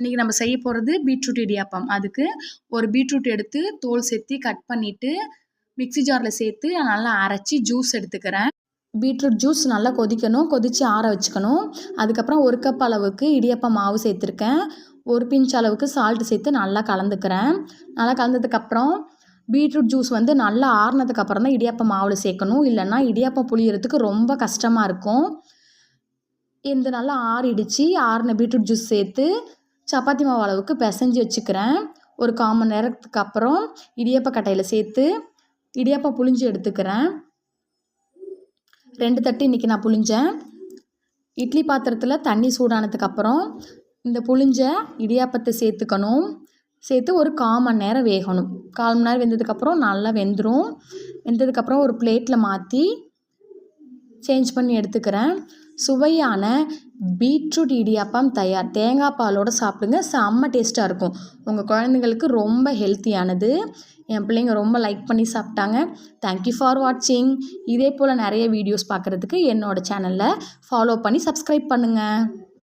இன்றைக்கி நம்ம செய்ய போகிறது பீட்ரூட் இடியாப்பம். அதுக்கு ஒரு பீட்ரூட் எடுத்து தோல் சேர்த்து கட் பண்ணிவிட்டு மிக்ஸி ஜாரில் சேர்த்து நல்லா அரைச்சி ஜூஸ் எடுத்துக்கிறேன். பீட்ரூட் ஜூஸ் நல்லா கொதிக்கணும், கொதித்து ஆற வச்சுக்கணும். அதுக்கப்புறம் 1 கப் அளவுக்கு இடியாப்பம் மாவு சேர்த்துருக்கேன். 1 பிஞ்ச் அளவுக்கு சால்ட்டு சேர்த்து நல்லா கலந்துக்கிறேன். நல்லா கலந்ததுக்கப்புறம் பீட்ரூட் ஜூஸ் வந்து நல்லா ஆறுனதுக்கப்புறம் தான் இடியாப்பம் மாவில் சேர்க்கணும். இல்லைன்னா இடியாப்பம் புளியறதுக்கு ரொம்ப கஷ்டமாக இருக்கும். இந்த நல்லா ஆறிடுச்சு. ஆறின பீட்ரூட் ஜூஸ் சேர்த்து சப்பாத்தி மாவு அளவுக்கு பிசைஞ்சு வச்சுக்கிறேன். ஒரு 1/4 மணி நேரத்துக்கு அப்புறம் இடியாப்ப கட்டையில் சேர்த்து இடியாப்பம் புழிஞ்சு எடுத்துக்கிறேன். 2 தட்டு இன்றைக்கி நான் புழிஞ்சேன். இட்லி பாத்திரத்தில் தண்ணி சூடானதுக்கப்புறம் இந்த புழிஞ்ச இடியாப்பத்தை சேர்த்துக்கணும். சேர்த்து ஒரு 1/4 மணி நேரம் வேகணும். 1/4 மணி நேரம் வெந்ததுக்கப்புறம் நல்லா வெந்துடும். வெந்ததுக்கப்புறம் ஒரு பிளேட்டில் மாற்றி சேஞ்ச் பண்ணி எடுத்துக்கிறேன். சுவையான பீட்ரூட் இடியாப்பம் தயார். தேங்காய் பாலோடு சாப்பிடுங்க, செம்ம டேஸ்ட்டாக இருக்கும். உங்கள் குழந்தைங்களுக்கு ரொம்ப ஹெல்த்தியானது. என் பிள்ளைங்க ரொம்ப லைக் பண்ணி சாப்பிட்டாங்க. தேங்க்யூ ஃபார் வாட்சிங். இதே போல் நிறைய வீடியோஸ் பார்க்குறதுக்கு என்னோடய சேனலில் ஃபாலோ பண்ணி சப்ஸ்கிரைப் பண்ணுங்கள்.